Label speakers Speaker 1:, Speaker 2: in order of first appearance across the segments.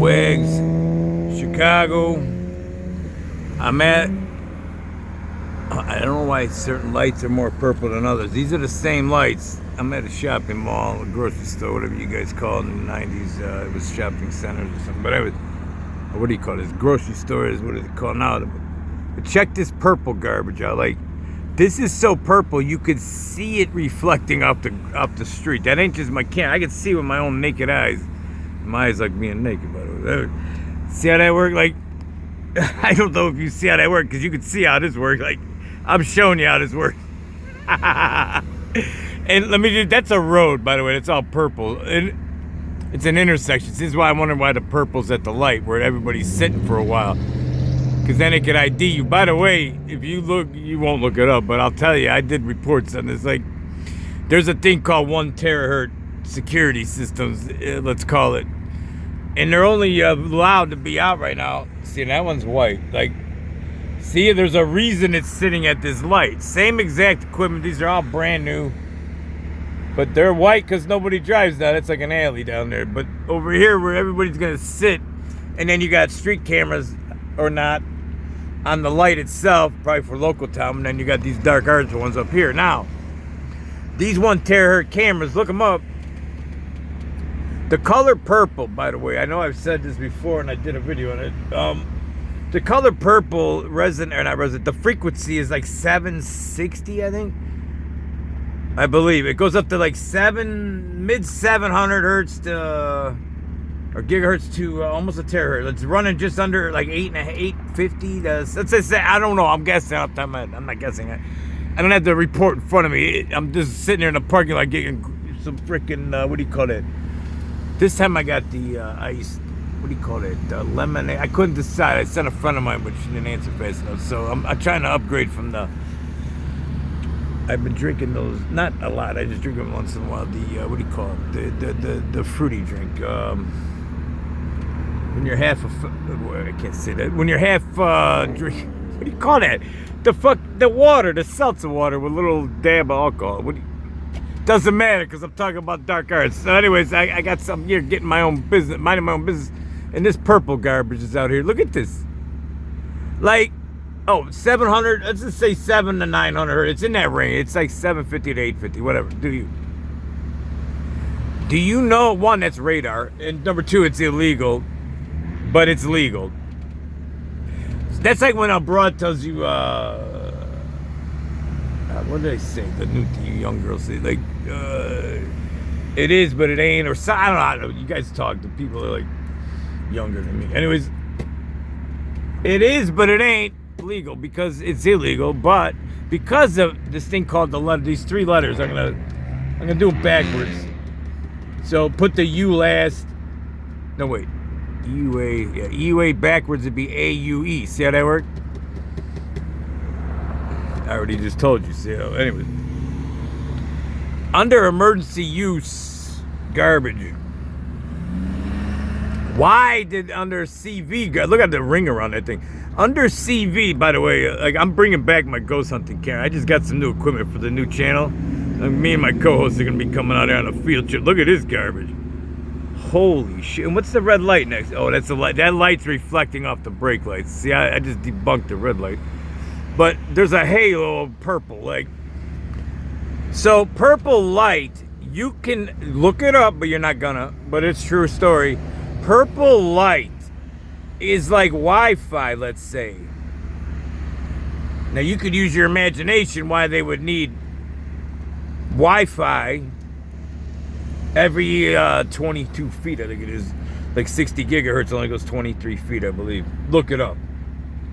Speaker 1: Wags, Chicago. I'm at, I don't know why certain lights are more purple than others. These are the same lights. I'm at a shopping mall, a grocery store, whatever you guys call it in the 90s. It was shopping centers or something. But I was, what do you call this? Grocery stores, what is it called now? But check this purple garbage out. Like, this is so purple, you could see it reflecting up the street. That ain't just my camera. I can see with my own naked eyes. My eyes like being naked, by the way. See how that works? Like, I don't know if you see how that works, because you can see how this works. Like, I'm showing you how this works. And let me just, that's a road, by the way. It's all purple. And it's an intersection. This is why I wonder why the purple's at the light, where everybody's sitting for a while. Because then it could ID you. By the way, if you look, you won't look it up, but I'll tell you, I did reports on this. Like, there's a thing called 1 terahertz security systems, let's call it. And they're only allowed to be out right now. See, that one's white. Like, see, there's a reason it's sitting at this light. Same exact equipment. These are all brand new. But they're white because nobody drives now. It's like an alley down there. But over here where everybody's going to sit, and then you got street cameras or not on the light itself, probably for local time, and then you got these dark arts ones up here. Now, these 1 terahertz cameras, look them up. The color purple, by the way, I know I've said this before and I did a video on it. The color purple the frequency is like 760, I think. I believe it goes up to like mid 700 hertz to, or gigahertz to almost a terahertz. It's running just under like 850. Let's say, I don't know. I'm guessing off the top of my head. I'm not guessing. I don't have the report in front of me. I'm just sitting there in the parking lot getting some freaking what do you call it? This time I got the ice. What do you call it? Lemonade. I couldn't decide. I sent a friend of mine, but she didn't answer fast enough. So I'm trying to upgrade from the. I've been drinking those, not a lot. I just drink them once in a while. The what do you call it? The fruity drink. When you're half I can't say that. When you're half drink. What do you call that? The water, the seltzer water with a little dab of alcohol. Doesn't matter because I'm talking about dark arts. So, anyways, I got something here, getting my own business, minding my own business, and this purple garbage is out here. Look at this. Like. Oh, 700, let's just say 7 to 900 hertz. It's in that range. It's like 750 to 850, whatever. Do you know, one, that's radar, and number two, it's illegal, but it's legal. That's like when a broad tells you, what did I say? The new young girls say, like, it is, but it ain't, or I don't know. You guys talk to people that are like younger than me. Anyways, it is, but it ain't legal because it's illegal, but because of this thing called these 3 letters, I'm gonna do it backwards. So put the U last. No wait, EUA. Yeah, EUA backwards would be AUE. See how that worked? I already just told you. See how? Anyway, under emergency use garbage. Why did under CV? Look at the ring around that thing. Under CV, by the way, like I'm bringing back my ghost hunting camera. I just got some new equipment for the new channel. Me and my co-hosts are gonna be coming out there on a field trip. Look at this garbage. Holy shit! And what's the red light next? Oh, that's the light. That light's reflecting off the brake lights. See, I just debunked the red light. But there's a halo of purple, like. So purple light, you can look it up, but you're not gonna. But it's true story. Purple light is like Wi-Fi, let's say. Now you could use your imagination why they would need Wi-Fi every 22 feet, I think it is. Like 60 gigahertz only goes 23 feet, I believe. Look it up.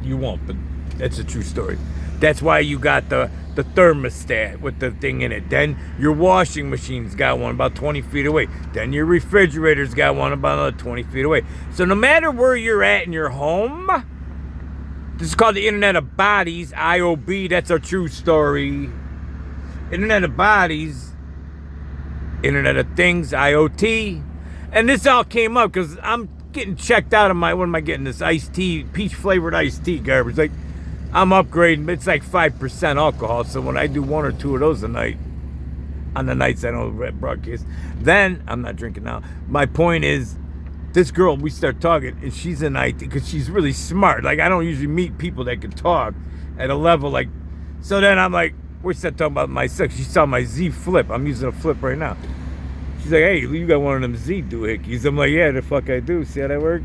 Speaker 1: You won't, but that's a true story. That's why you got the thermostat with the thing in it. Then your washing machine's got one about 20 feet away. Then your refrigerator's got one about another 20 feet away. So no matter where you're at in your home, this is called the Internet of Bodies, IOB. That's a true story. Internet of Bodies, Internet of Things, IoT. And this all came up because I'm getting checked out of what am I getting? This iced tea, peach flavored iced tea garbage. Like, I'm upgrading. It's like 5% alcohol. So when I do 1 or 2 of those a night, on the nights I don't broadcast, then I'm not drinking now. My point is, this girl, we start talking, and she's in IT because she's really smart. Like, I don't usually meet people that can talk at a level like. So then I'm like, we start talking about my sex. She saw my Z Flip. I'm using a Flip right now. She's like, hey, you got one of them Z doohickeys. I'm like, yeah, the fuck I do. See how that work?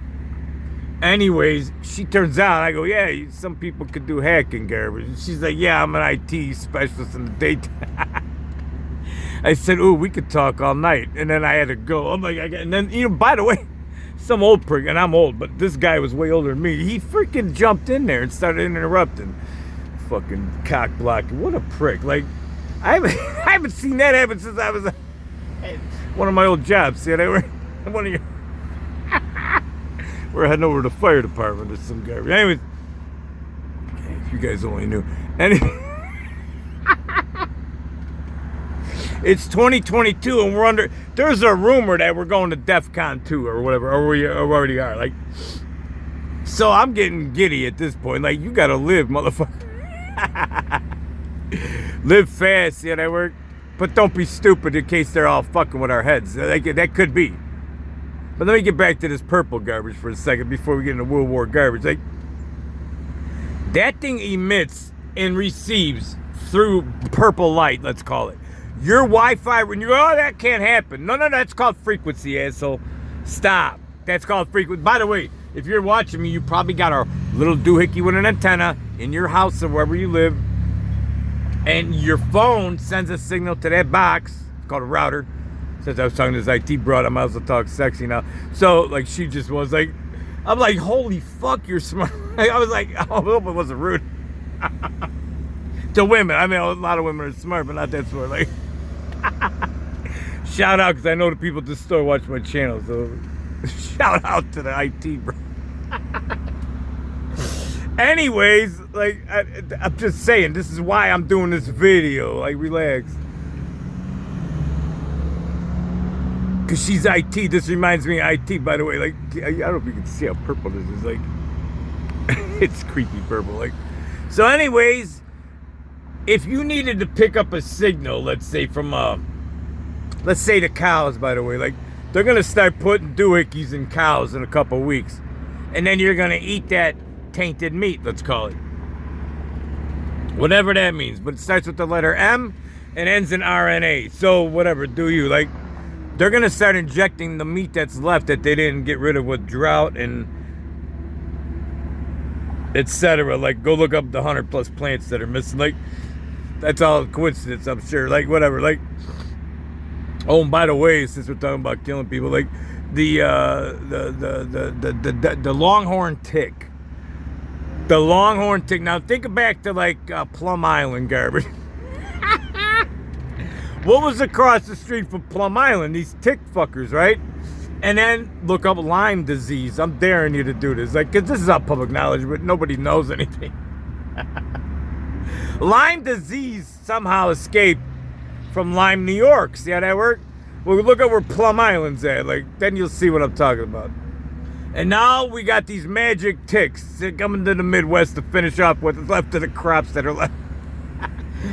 Speaker 1: Anyways, she turns out, I go, yeah, some people could do hacking garbage. And she's like, yeah, I'm an IT specialist in the daytime. I said, ooh, we could talk all night. And then I had to go. I'm like, and then, by the way, some old prick, and I'm old, but this guy was way older than me. He freaking jumped in there and started interrupting. Fucking cock blocking. What a prick. Like, I haven't seen that happen since I was one of my old jobs. See, they were one of your. We're heading over to the fire department or some guy. Anyways, if you guys only knew. It's 2022 and we're under. There's a rumor that we're going to DEF CON 2 or whatever, or we already are. Like, so I'm getting giddy at this point. Like, you gotta live, motherfucker. Live fast, see how that work? But don't be stupid in case they're all fucking with our heads. Like, that could be. But let me get back to this purple garbage for a second before we get into World War garbage. Like, that thing emits and receives through purple light, let's call it. Your Wi-Fi, when you go, oh, that can't happen. No, that's called frequency, asshole. Stop. That's called frequency. By the way, if you're watching me, you probably got a little doohickey with an antenna in your house or wherever you live. And your phone sends a signal to that box. It's called a router. Since I was talking to this IT broad, I might as well talk sexy now. So, like, she just was like, I'm like, holy fuck, you're smart. I was like, I hope it wasn't rude. To women. I mean, a lot of women are smart, but not that smart. Like, shout out, because I know the people at the store watch my channel. So, shout out to the IT bro. Anyways, like, I'm just saying, this is why I'm doing this video. Like, relax. Because she's IT. This reminds me of IT, by the way. Like, I don't know if you can see how purple this is. Like, it's creepy purple. Like, so anyways, if you needed to pick up a signal, let's say from, let's say the cows, by the way, like, they're going to start putting doohickeys in cows in a couple weeks. And then you're going to eat that tainted meat, let's call it. Whatever that means. But it starts with the letter M and ends in RNA. So, whatever, do you. Like, they're going to start injecting the meat that's left that they didn't get rid of with drought and etc. Like, go look up the 100+ plants that are missing. Like, that's all coincidence, I'm sure. Like, whatever. Like, oh, and by the way, since we're talking about killing people, like, the longhorn tick. The longhorn tick. Now, think back to, like, Plum Island garbage. What was across the street from Plum Island? These tick fuckers, right? And then look up Lyme disease. I'm daring you to do this. Like, 'cause this is not public knowledge, but nobody knows anything. Lyme disease somehow escaped from Lyme, New York. See how that worked? Well, look at where Plum Island's at. Like, then you'll see what I'm talking about. And now we got these magic ticks coming to the Midwest to finish off what's left of the crops that are left.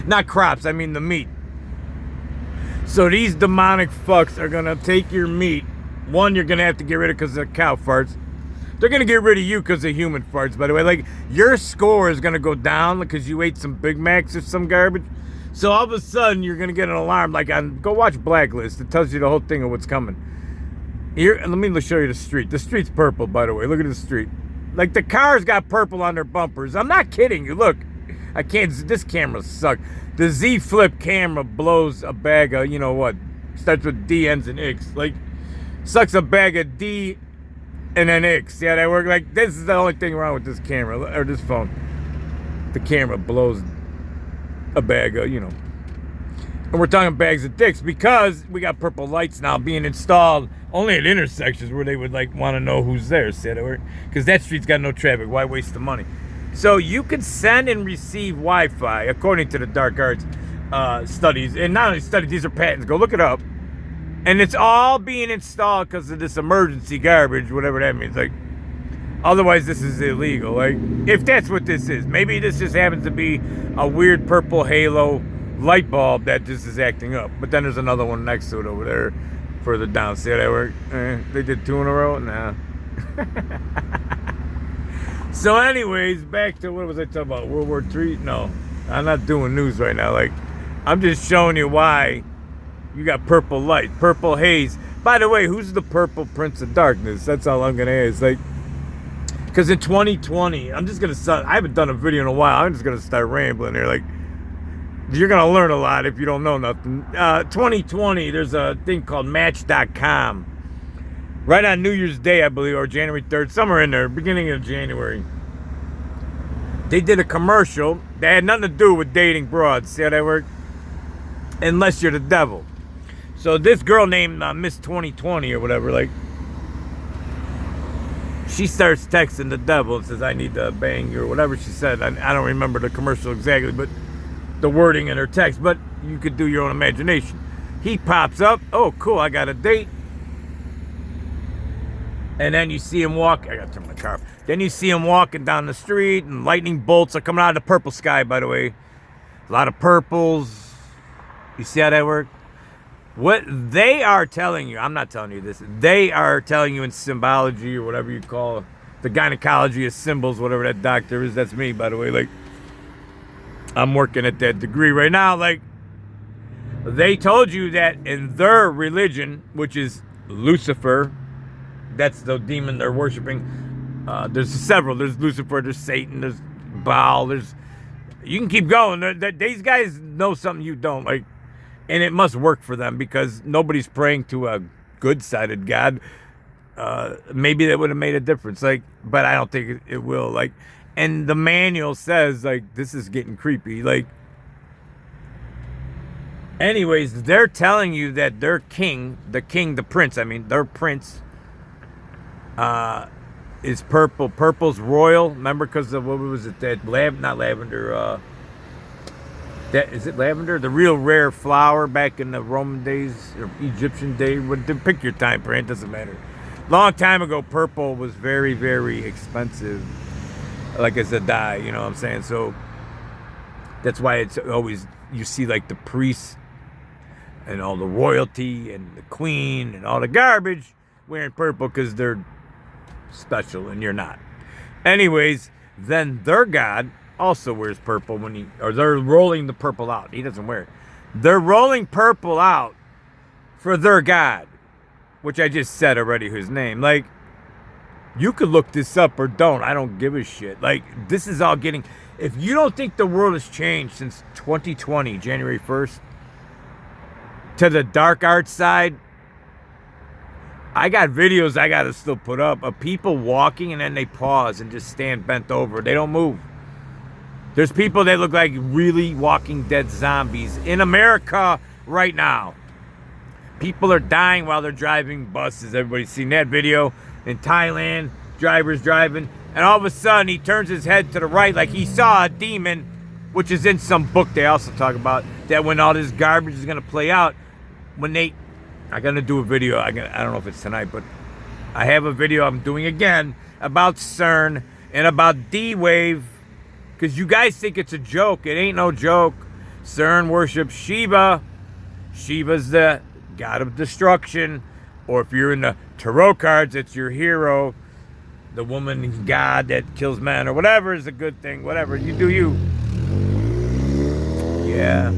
Speaker 1: Not crops, I mean the meat. So these demonic fucks are going to take your meat. One, you're going to have to get rid of because of cow farts. They're going to get rid of you because of human farts, by the way. Like, your score is going to go down because you ate some Big Macs or some garbage. So all of a sudden, you're going to get an alarm. Like, go watch Blacklist. It tells you the whole thing of what's coming. Here, and let me show you the street. The street's purple, by the way. Look at the street. Like, the cars got purple on their bumpers. I'm not kidding you. Look, I can't. This camera sucks. The Z Flip camera blows a bag of, you know what? Starts with D, ends in X. Like, sucks a bag of D and then X. See how that works? Like, this is the only thing wrong with this camera, or this phone. The camera blows a bag of, you know. And we're talking bags of dicks because we got purple lights now being installed only at intersections where they would, like, want to know who's there. See how that works? Because that street's got no traffic. Why waste the money? So you can send and receive Wi-Fi, according to the dark arts studies. And not only studies, these are patents. Go look it up. And it's all being installed because of this emergency garbage, whatever that means. Like, otherwise, this is illegal. Like, if that's what this is. Maybe this just happens to be a weird purple halo light bulb that just is acting up. But then there's another one next to it over there. further down. See how that worked? They did 2 in a row? Nah. So anyways, back to what was I talking about? World War III? No. I'm not doing news right now. Like, I'm just showing you why you got purple light, purple haze. By the way, who's the purple Prince of Darkness? That's all I'm going to ask. Like, because in 2020, I'm just going to start, I haven't done a video in a while. I'm just going to start rambling here. Like, you're going to learn a lot if you don't know nothing. 2020, there's a thing called Match.com. Right on New Year's Day, I believe, or January 3rd, somewhere in there, beginning of January. They did a commercial that had nothing to do with dating broads. See how that worked? Unless you're the devil. So this girl named Miss 2020 or whatever, like, she starts texting the devil and says, I need to bang you, or whatever she said. I don't remember the commercial exactly, but the wording in her text, but you could do your own imagination. He pops up. Oh, cool, I got a date. And then you see him walk. I gotta turn my car off. Then you see him walking down the street, and lightning bolts are coming out of the purple sky, by the way. A lot of purples. You see how that works? What they are telling you, I'm not telling you this, they are telling you in symbology, or whatever you call it, the gynecology of symbols, whatever that doctor is. That's me, by the way. Like, I'm working at that degree right now. Like, they told you that in their religion, which is Lucifer, that's the demon they're worshiping. There's several. There's Lucifer, there's Satan, there's Baal, there's... You can keep going. These guys know something you don't. Like, and it must work for them because nobody's praying to a good-sided God. Maybe that would have made a difference. Like, but I don't think it will. Like, and the manual says, like, this is getting creepy. Like, anyways, they're telling you that their king, the prince, their prince, is purple. Purple's royal. Remember, because of what was it? That not lavender. That is it. Lavender, the real rare flower back in the Roman days or Egyptian day. Pick your time frame. It doesn't matter. Long time ago, purple was very, very expensive. Like as a dye, you know what I'm saying? So that's why it's always you see like the priests and all the royalty and the queen and all the garbage wearing purple because they're special and you're not. Anyways, then their god also wears purple or they're rolling the purple out. He doesn't wear it. They're rolling purple out for their god, which I just said already his name. Like, you could look this up or don't. I don't give a shit. Like, this is all getting... If you don't think the world has changed since 2020, January 1st, to the dark art side, I got videos I got to still put up of people walking and then they pause and just stand bent over. They don't move. There's people that look like really Walking Dead zombies in America right now. People are dying while they're driving buses. Everybody's seen that video. In Thailand, driver's driving, and all of a sudden he turns his head to the right like he saw a demon, which is in some book they also talk about, that when all this garbage is going to play out, when I'm going to do a video, I don't know if it's tonight, but I have a video I'm doing again about CERN and about D-Wave, because you guys think it's a joke. It ain't no joke. CERN worships Shiva. Shiva's the god of destruction. Or if you're in the tarot cards, it's your hero. The woman god that kills men or whatever is a good thing. Whatever. You do you. Yeah.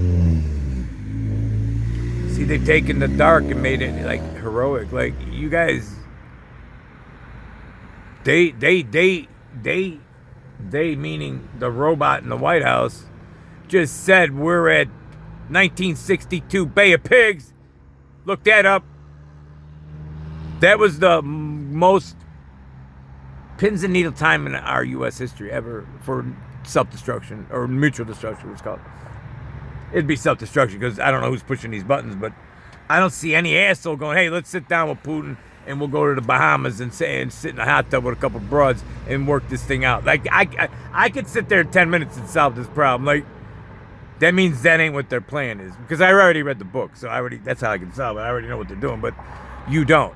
Speaker 1: See, they've taken the dark and made it like heroic. Like, you guys, they meaning the robot in the White House, just said we're at 1962 Bay of Pigs. Look that up. That was the most pins and needle time in our U.S. history ever for self-destruction, or mutual destruction, what's called. It'd be self-destruction because I don't know who's pushing these buttons, but I don't see any asshole going, hey, let's sit down with Putin and we'll go to the Bahamas and sit in a hot tub with a couple of broads and work this thing out. Like, I could sit there in 10 minutes and solve this problem. Like, that means that ain't what their plan is. Because I already read the book, so that's how I can solve it. I already know what they're doing, but you don't.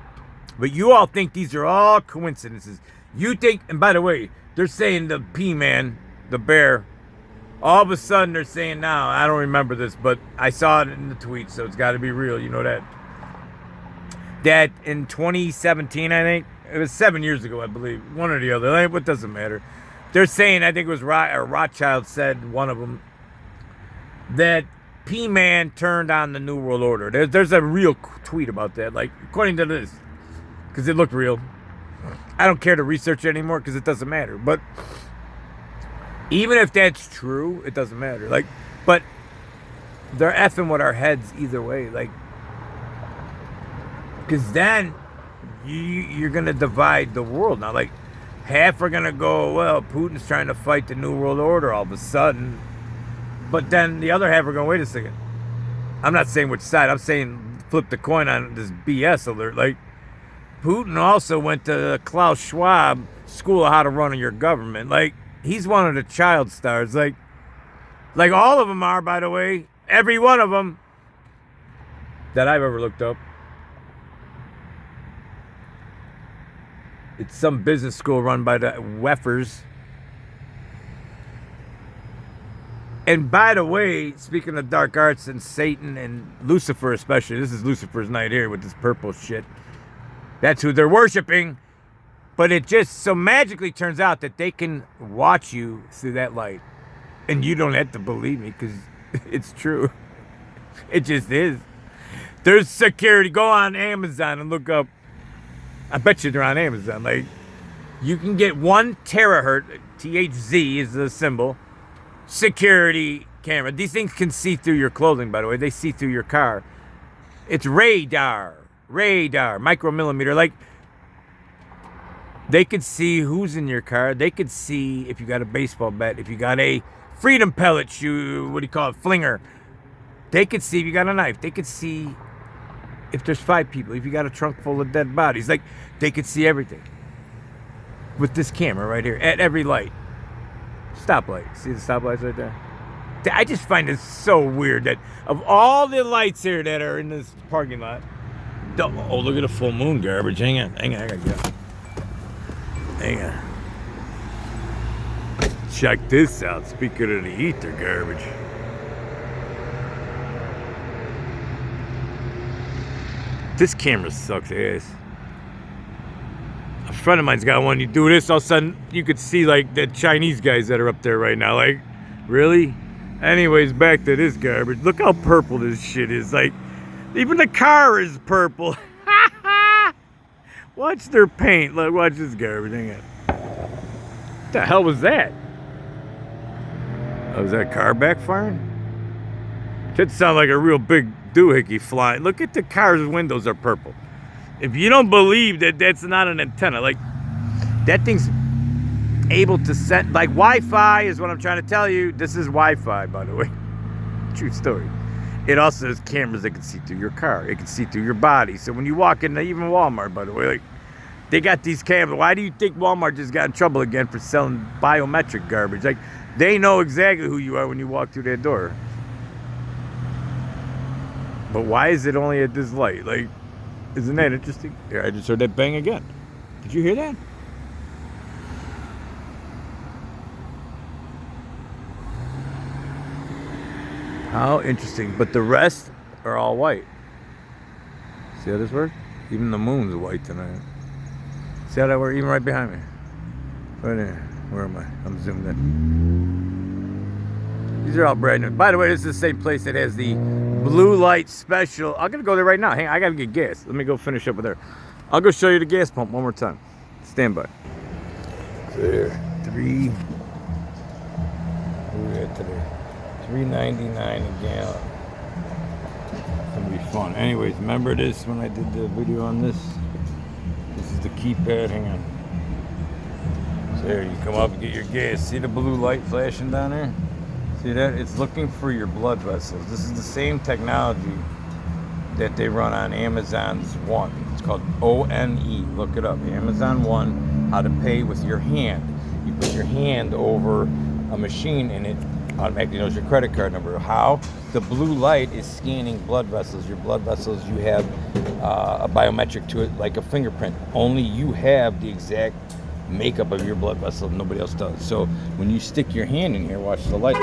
Speaker 1: But you all think these are all coincidences. You think, and by the way, they're saying the P-Man, the bear, all of a sudden they're saying now, I don't remember this, but I saw it in the tweet, so it's got to be real, you know that. that in 2017, I think, it was 7 years ago, I believe, one or the other, like, what doesn't matter. They're saying, I think it was Rothschild said, one of them, that P-Man turned on the New World Order. There's a real tweet about that, like, according to this, because it looked real. I don't care to research it anymore because it doesn't matter. But even if that's true, it doesn't matter. Like, but they're effing with our heads either way. Like, because then you're going to divide the world. Now, like, half are going to go, well, Putin's trying to fight the New World Order all of a sudden. But then the other half are going, wait a second. I'm not saying which side. I'm saying flip the coin on this BS alert. Like, Putin also went to Klaus Schwab School of How to Run Your Government. Like, he's one of the child stars. Like all of them are, by the way. Every one of them that I've ever looked up. It's some business school run by the Weffers. And by the way, speaking of dark arts and Satan and Lucifer especially, this is Lucifer's night here with this purple shit. That's who they're worshiping. But it just so magically turns out that they can watch you through that light. And you don't have to believe me because it's true. It just is. There's security. Go on Amazon and look up. I bet you they're on Amazon. Like, you can get 1 terahertz, THZ is the symbol, security camera. These things can see through your clothing, by the way. They see through your car. It's radar, micromillimeter. Like, they could see who's in your car. They could see if you got a baseball bat, if you got a freedom pellet shoe, what do you call it, flinger. They could see if you got a knife. They could see if there's 5 people, if you got a trunk full of dead bodies. Like, they could see everything with this camera right here at every light. Stoplight. See the stoplights right there? I just find it so weird that of all the lights here that are in this parking lot, oh, look at the full moon garbage. Hang on, I gotta go. Hang on. Check this out. Speaking of the ether garbage. This camera sucks ass. A friend of mine's got one. You do this, all of a sudden you could see like the Chinese guys that are up there right now. Like, really? Anyways, back to this garbage. Look how purple this shit is. Like, even the car is purple. Watch their paint. Look, watch this garbage. Hang on. What the hell was that? Oh, was that car backfiring? That sounded like a real big doohickey flying. Look at the car's windows are purple. If you don't believe that that's not an antenna, like, that thing's able to send, like, Wi-Fi is what I'm trying to tell you. This is Wi-Fi, by the way. True story. It also has cameras that can see through your car. It can see through your body. So when you walk into even Walmart, by the way, like, they got these cameras. Why do you think Walmart just got in trouble again for selling biometric garbage? Like, they know exactly who you are when you walk through that door. But why is it only at this light? Like, isn't that interesting? Here, I just heard that bang again. Did you hear that? How interesting. But the rest are all white. See how this works? Even the moon's white tonight. See how that works? Even right behind me. Right there. Where am I? I'm zoomed in. These are all brand new. By the way, this is the same place that has the blue light special. I'm going to go there right now. Hang on, I got to get gas. Let me go finish up with there. I'll go show you the gas pump one more time. Stand by. There. What are we at today? $3.99 a gallon. It's going to be fun. Anyways, remember this when I did the video on this? This is the keypad. Hang on. So there, you come up and get your gas. See the blue light flashing down there? See that? It's looking for your blood vessels. This is the same technology that they run on Amazon's One. It's called ONE. Look it up. Amazon One, how to pay with your hand. You put your hand over a machine and it automatically knows your credit card number. How? The blue light is scanning blood vessels. Your blood vessels, you have a biometric to it, like a fingerprint. Only you have the exact makeup of your blood vessel, nobody else does. So when you stick your hand in here, watch the light.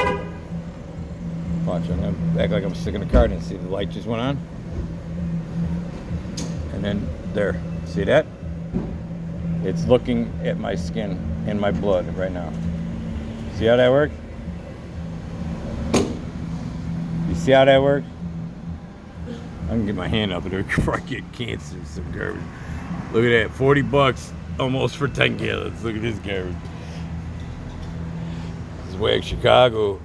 Speaker 1: Watch, I'm gonna act like I'm sticking a card in. See, the light just went on, and And there, see that? It's looking at my skin and my blood right now. See how that works? You see how that works? I can get my hand up there before I get cancer. Some garbage. Look at that, 40 bucks almost for 10 gallons. Look at this garbage. This is Wag Chicago.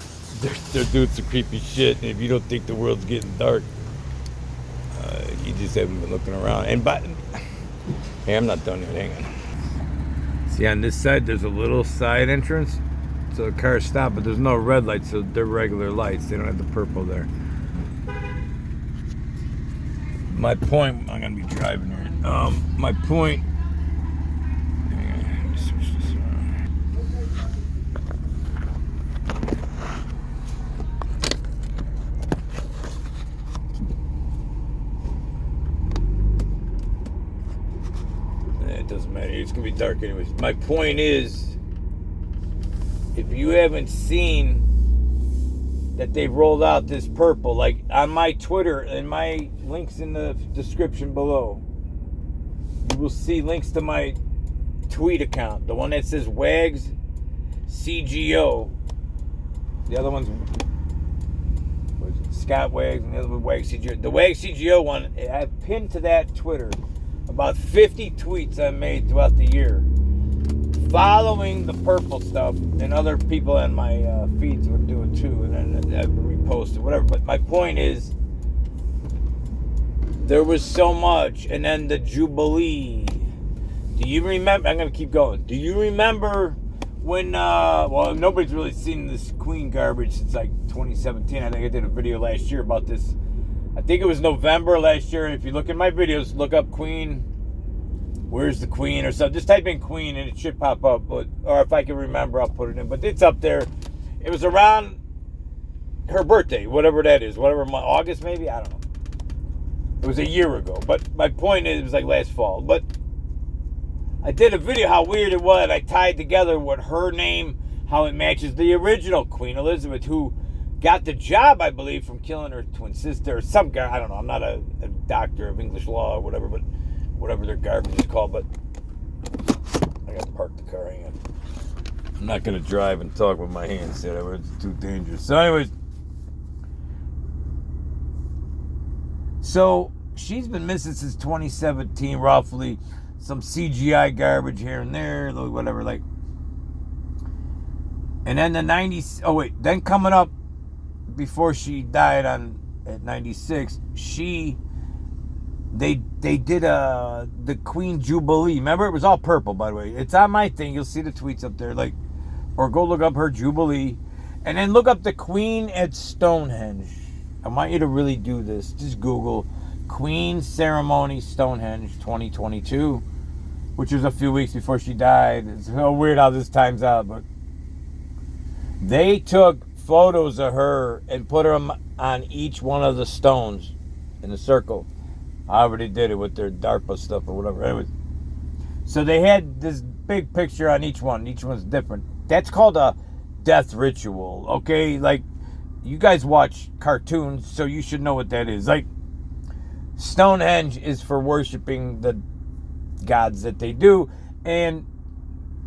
Speaker 1: They're doing some creepy shit, and if you don't think the world's getting dark, you just haven't been looking around. And hey, I'm not done yet. Hang on. See, on this side, there's a little side entrance, so the cars stop, but there's no red lights, so they're regular lights. They don't have the purple there. My point, I'm gonna be driving here. My point. Let me switch this around. It doesn't matter. It's gonna be dark anyways. My point is, if you haven't seen that they've rolled out this purple, like on my Twitter and my links in the description below, you will see links to my tweet account, the one that says wagschicago. The other one's Scott Wags, and the other one wagschicago. The wagschicago one, I pinned to that Twitter about 50 tweets I made throughout the year following the purple stuff, and other people on my feeds would do it too, and then I would repost it, whatever. But my point is, there was so much, and then the Jubilee. Do you remember? I'm gonna keep going. Do you remember when? Well, nobody's really seen this Queen garbage since like 2017. I think I did a video last year about this. I think it was November last year. If you look at my videos, look up Queen. Where's the Queen or something? Just type in Queen and it should pop up. But, or if I can remember, I'll put it in. But it's up there. It was around her birthday, whatever that is. Whatever month, August maybe? I don't know. It was a year ago. But my point is, it was like last fall. But I did a video how weird it was. I tied together what her name, how it matches the original Queen Elizabeth, who got the job, I believe, from killing her twin sister or some guy. I don't know. I'm not a doctor of English law or whatever, but whatever their garbage is called. But I got to park the car. Hang on. I'm not going to drive and talk with my hands. It's too dangerous. So anyways, so she's been missing since 2017, roughly. Some CGI garbage here and there, whatever, like. And then the 90s, oh wait, then coming up before she died at 96, they did the Queen Jubilee. Remember, it was all purple, by the way. It's on my thing. You'll see the tweets up there, like, or go look up her Jubilee, and then look up the Queen at Stonehenge. I want you to really do this. Just Google Queen Ceremony Stonehenge 2022, which was a few weeks before she died. It's so weird how this times out, but they took photos of her and put them on each one of the stones in a circle. However they did it with their DARPA stuff or whatever. Anyways, so they had this big picture on each one. Each one's different. That's called a death ritual, okay? Like, you guys watch cartoons, so you should know what that is. Like, Stonehenge is for worshiping the gods that they do, and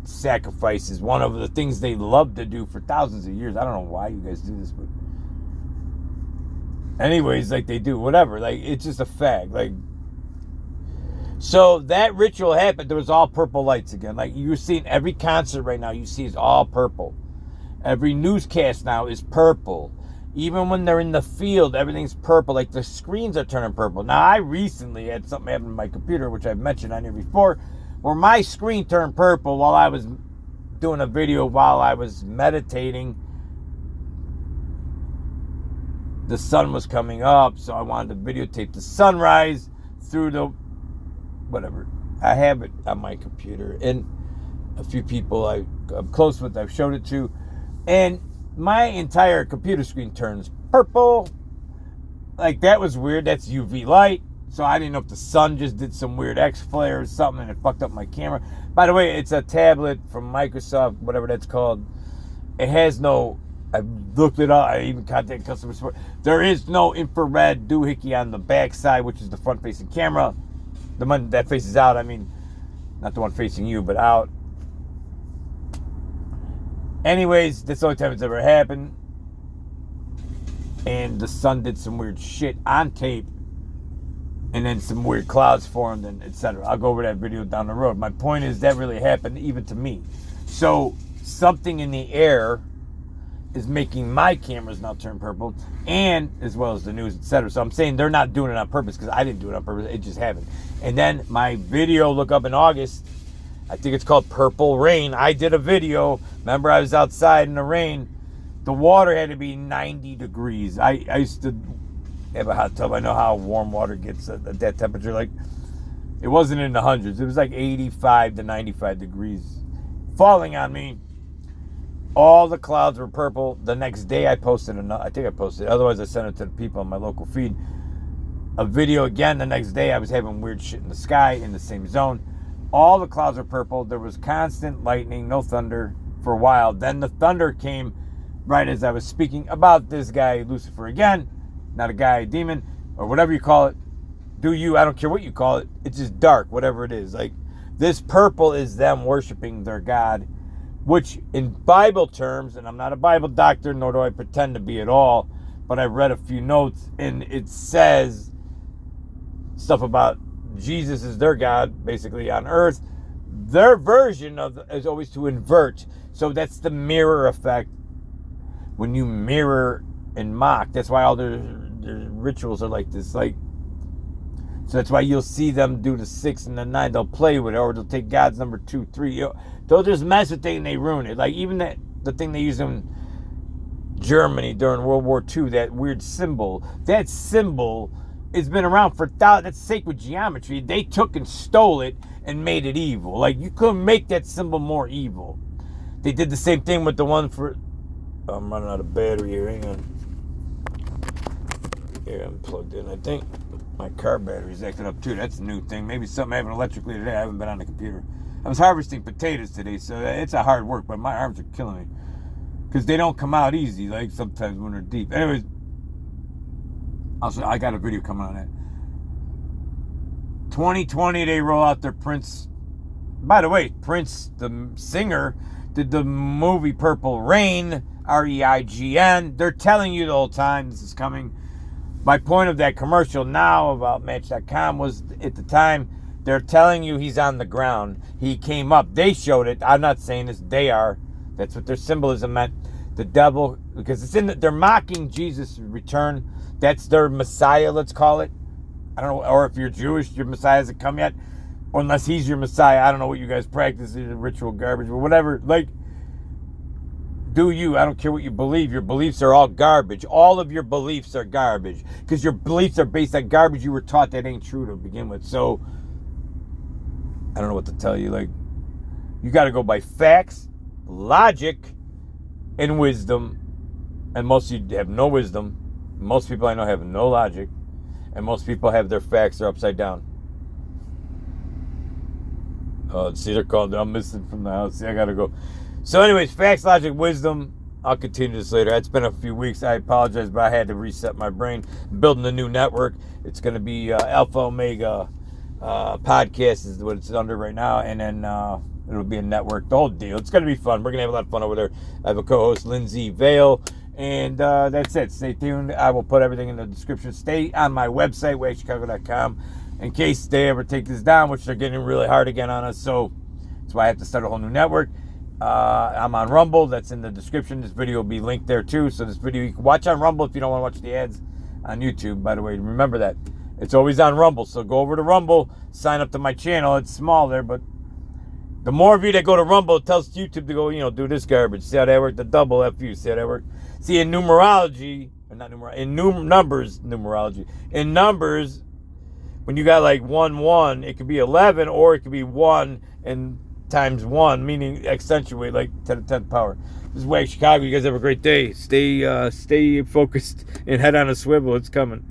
Speaker 1: sacrifice is one of the things they love to do for thousands of years. I don't know why you guys do this, but anyways, like, they do whatever. Like, it's just a fag. Like, so that ritual happened. There was all purple lights again. Like, you're seeing every concert right now you see is all purple. Every newscast now is purple. Even when they're in the field, everything's purple. Like, the screens are turning purple. Now, I recently had something happen to my computer, which I've mentioned on here before, where my screen turned purple while I was doing a video while I was meditating. The sun was coming up, so I wanted to videotape the sunrise through the whatever. I have it on my computer, and a few people I'm close with, I've showed it to, and my entire computer screen turns purple. Like, that was weird. That's UV light. So I didn't know if the sun just did some weird X-flare or something and it fucked up my camera. By the way, it's a tablet from Microsoft, whatever that's called. It has no, I looked it up, I even contacted customer support. There is no infrared doohickey on the back side, which is the front-facing camera. The one that faces out, I mean, not the one facing you, but out. Anyways, that's the only time it's ever happened. And the sun did some weird shit on tape. And then some weird clouds formed, and etc. I'll go over that video down the road. My point is that really happened even to me. So something in the air is making my cameras now turn purple, and as well as the news, etc. So I'm saying they're not doing it on purpose, because I didn't do it on purpose. It just happened. And then my video, look up in August, I think it's called Purple Rain. I did a video. Remember, I was outside in the rain. The water had to be 90 degrees. I used to have a hot tub. I know how warm water gets at that temperature. Like, it wasn't in the hundreds. It was like 85 to 95 degrees falling on me. All the clouds were purple. The next day I posted I think I posted, otherwise I sent it to the people on my local feed. A video again the next day. I was having weird shit in the sky in the same zone. All the clouds were purple. There was constant lightning, no thunder for a while. Then the thunder came right as I was speaking about this guy, Lucifer, again. Not a guy, a demon, or whatever you call it. Do you, I don't care what you call it. It's just dark, whatever it is. Like, this purple is them worshiping their God, which in Bible terms, and I'm not a Bible doctor, nor do I pretend to be at all, but I've read a few notes, and it says stuff about Jesus is their God, basically, on earth. Their version of is always to invert. So that's the mirror effect. When you mirror and mock, that's why all their rituals are like this. Like, so that's why you'll see them do the 6 and the 9. They'll play with it, or they'll take God's number 2, 3. They'll just mess with it and they ruin it. Like, even the thing they used in Germany during World War II, that weird symbol. That symbol has been around for thousands. That's sacred geometry. They took and stole it and made it evil. Like, you couldn't make that symbol more evil. They did the same thing with the one for... I'm running out of battery here. Hang on. Here, I'm plugged in. I think my car battery's acting up too. That's a new thing. Maybe something happened electrically today. I haven't been on the computer. I was harvesting potatoes today, so it's a hard work, but my arms are killing me. Because they don't come out easy, like sometimes when they're deep. Anyways, I got a video coming on that. 2020, they roll out their Prince. By the way, Prince, the singer, did the movie Purple Rain, REIGN. They're telling you the whole time this is coming. My point of that commercial now about Match.com was, at the time, they're telling you he's on the ground. He came up. They showed it. I'm not saying this. They are. That's what their symbolism meant. The devil, because it's in they're mocking Jesus' return. That's their Messiah, let's call it. I don't know, or if you're Jewish, your Messiah hasn't come yet. Or unless he's your Messiah. I don't know what you guys practice, ritual garbage or whatever. Like, do you? I don't care what you believe. Your beliefs are all garbage. All of your beliefs are garbage. Because your beliefs are based on garbage you were taught that ain't true to begin with. So, I don't know what to tell you. Like, you got to go by facts, logic, and wisdom. And most of you have no wisdom. Most people I know have no logic. And most people have their facts are upside down. See, they're called, I'm missing from the house. See, I got to go. So anyways, facts, logic, wisdom. I'll continue this later. It's been a few weeks. I apologize, but I had to reset my brain. I'm building a new network. It's going to be Alpha Omega Podcast is what it's under right now. And then it'll be a network. The whole deal. It's going to be fun. We're going to have a lot of fun over there. I have a co-host, Lindsay Vale. And that's it. Stay tuned. I will put everything in the description. Stay on my website, wagschicago.com, in case they ever take this down, which they're getting really hard again on us. So that's why I have to start a whole new network. I'm on Rumble. That's in the description. This video will be linked there too. So this video you can watch on Rumble if you don't want to watch the ads on YouTube. By the way, remember that. It's always on Rumble. So go over to Rumble, sign up to my channel. It's small there, but the more of you that go to Rumble, it tells YouTube to go, do this garbage. See how that worked? The double FU. See how that worked? See, in numerology, or not numerology, in numbers, numerology. In numbers, when you got like 1, 1, it could be 11, or it could be 1 and times 1, meaning accentuate, like 10 to the 10th power. This is Wag Chicago. You guys have a great day. Stay focused and head on a swivel. It's coming.